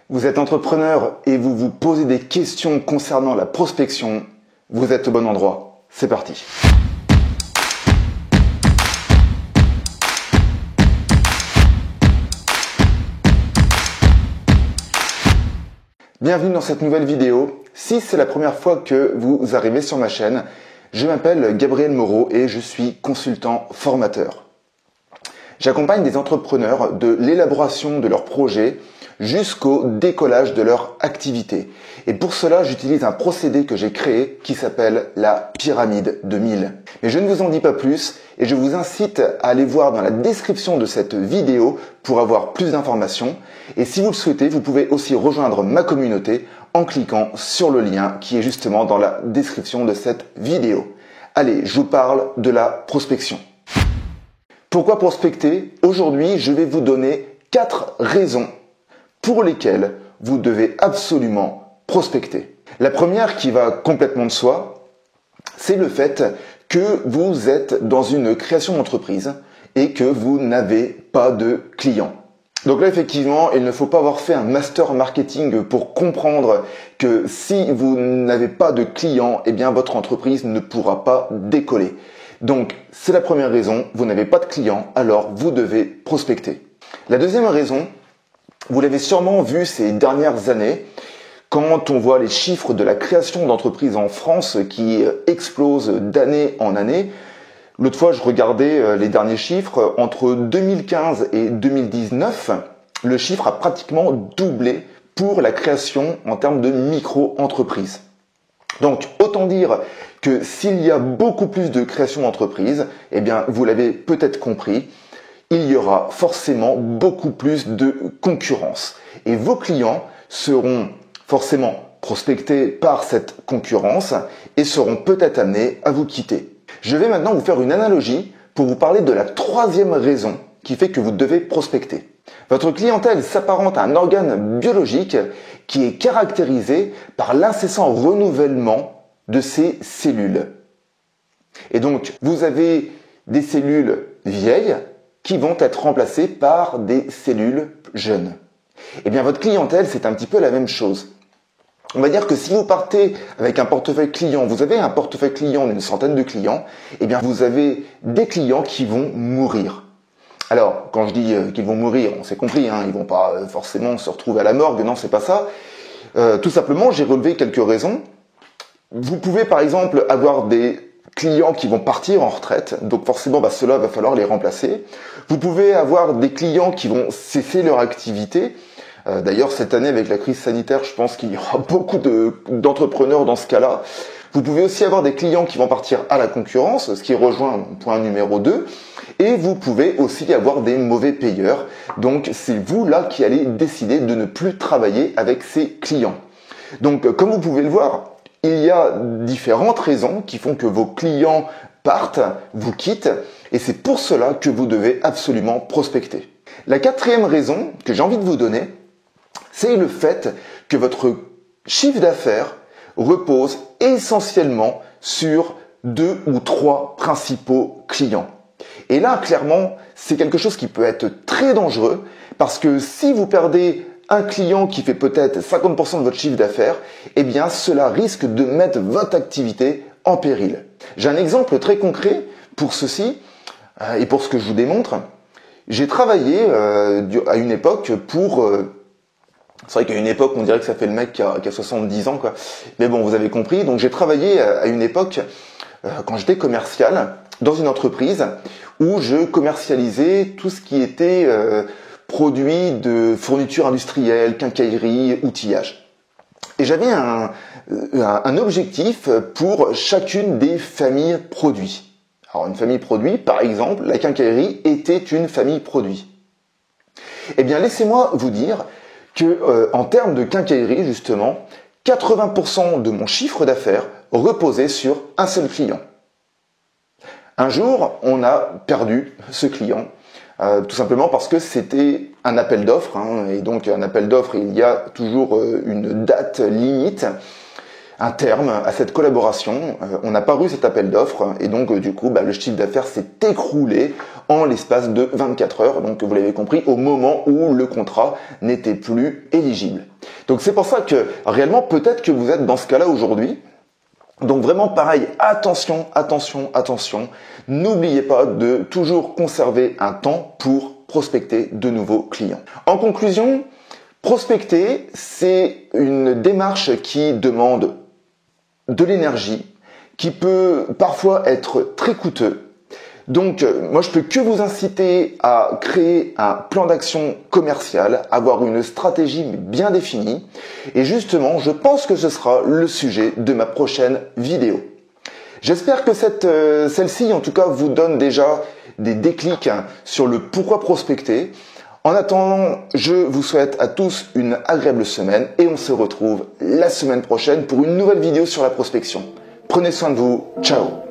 Vous êtes entrepreneur et vous vous posez des questions concernant la prospection, vous êtes au bon endroit. C'est parti. Bienvenue dans cette nouvelle vidéo. Si c'est la première fois que vous arrivez sur ma chaîne, je m'appelle Gabriel Moreau et je suis consultant formateur. J'accompagne des entrepreneurs de l'élaboration de leurs projets jusqu'au décollage de leur activité. Et pour cela, j'utilise un procédé que j'ai créé qui s'appelle la pyramide de 1000. Mais je ne vous en dis pas plus et je vous incite à aller voir dans la description de cette vidéo pour avoir plus d'informations. Et si vous le souhaitez, vous pouvez aussi rejoindre ma communauté en cliquant sur le lien qui est justement dans la description de cette vidéo. Allez, je vous parle de la prospection. Pourquoi prospecter? Aujourd'hui, je vais vous donner 4 raisons pour lesquelles vous devez absolument prospecter. La première, qui va complètement de soi, c'est le fait que vous êtes dans une création d'entreprise et que vous n'avez pas de clients. Donc là, effectivement, il ne faut pas avoir fait un master marketing pour comprendre que si vous n'avez pas de clients, eh bien votre entreprise ne pourra pas décoller. Donc, c'est la première raison, vous n'avez pas de clients, alors vous devez prospecter. La deuxième raison, vous l'avez sûrement vu ces dernières années, quand on voit les chiffres de la création d'entreprises en France qui explosent d'année en année. L'autre fois, je regardais les derniers chiffres. Entre 2015 et 2019, le chiffre a pratiquement doublé pour la création en termes de micro-entreprises. Donc, autant dire que s'il y a beaucoup plus de création d'entreprises, eh bien, vous l'avez peut-être compris, il y aura forcément beaucoup plus de concurrence. Et vos clients seront forcément prospectés par cette concurrence et seront peut-être amenés à vous quitter. Je vais maintenant vous faire une analogie pour vous parler de la troisième raison qui fait que vous devez prospecter. Votre clientèle s'apparente à un organe biologique qui est caractérisé par l'incessant renouvellement de ses cellules. Et donc, vous avez des cellules vieilles qui vont être remplacées par des cellules jeunes. Eh bien, votre clientèle, c'est un petit peu la même chose. On va dire que si vous partez avec un portefeuille client, vous avez un portefeuille client d'une centaine de clients, eh bien, vous avez des clients qui vont mourir. Alors, quand je dis qu'ils vont mourir, on s'est compris, ils vont pas forcément se retrouver à la morgue, non, c'est pas ça. Tout simplement, j'ai relevé quelques raisons. Vous pouvez, par exemple, avoir des clients qui vont partir en retraite, donc forcément, ceux-là, va falloir les remplacer. Vous pouvez avoir des clients qui vont cesser leur activité. D'ailleurs, cette année, avec la crise sanitaire, je pense qu'il y aura beaucoup d'entrepreneurs dans ce cas-là. Vous pouvez aussi avoir des clients qui vont partir à la concurrence, ce qui rejoint mon point numéro 2. Et vous pouvez aussi avoir des mauvais payeurs. Donc, c'est vous là qui allez décider de ne plus travailler avec ces clients. Donc, comme vous pouvez le voir, il y a différentes raisons qui font que vos clients partent, vous quittent. Et c'est pour cela que vous devez absolument prospecter. La quatrième raison que j'ai envie de vous donner, c'est le fait que votre chiffre d'affaires repose essentiellement sur 2 ou 3 principaux clients. Et là, clairement, c'est quelque chose qui peut être très dangereux parce que si vous perdez un client qui fait peut-être 50% de votre chiffre d'affaires, eh bien, cela risque de mettre votre activité en péril. J'ai un exemple très concret pour ceci et pour ce que je vous démontre. J'ai travaillé à une époque pour... c'est vrai qu'à une époque, on dirait que ça fait le mec qui a 70 ans, quoi. Mais bon, vous avez compris. Donc, j'ai travaillé à une époque, quand j'étais commercial, dans une entreprise où je commercialisais tout ce qui était produits de fourniture industrielle, quincaillerie, outillage. Et j'avais un objectif pour chacune des familles produits. Alors, une famille produit, par exemple, la quincaillerie était une famille produit. Eh bien, laissez-moi vous dire que en termes de quincaillerie, justement, 80% de mon chiffre d'affaires reposait sur un seul client. Un jour, on a perdu ce client, tout simplement parce que c'était un appel d'offres, et donc un appel d'offres, il y a toujours une date limite, un terme à cette collaboration. On n'a pas eu cet appel d'offres et donc du coup le chiffre d'affaires s'est écroulé en l'espace de 24 heures. Donc vous l'avez compris, au moment où le contrat n'était plus éligible. Donc c'est pour ça que réellement peut-être que vous êtes dans ce cas-là aujourd'hui. Donc vraiment pareil, attention, attention, attention. N'oubliez pas de toujours conserver un temps pour prospecter de nouveaux clients. En conclusion, prospecter, c'est une démarche qui demande de l'énergie, qui peut parfois être très coûteux. Donc, moi, je peux que vous inciter à créer un plan d'action commercial, avoir une stratégie bien définie. Et justement, je pense que ce sera le sujet de ma prochaine vidéo. J'espère que celle-ci, en tout cas, vous donne déjà des déclics sur le pourquoi prospecter. En attendant, je vous souhaite à tous une agréable semaine et on se retrouve la semaine prochaine pour une nouvelle vidéo sur la prospection. Prenez soin de vous. Ciao!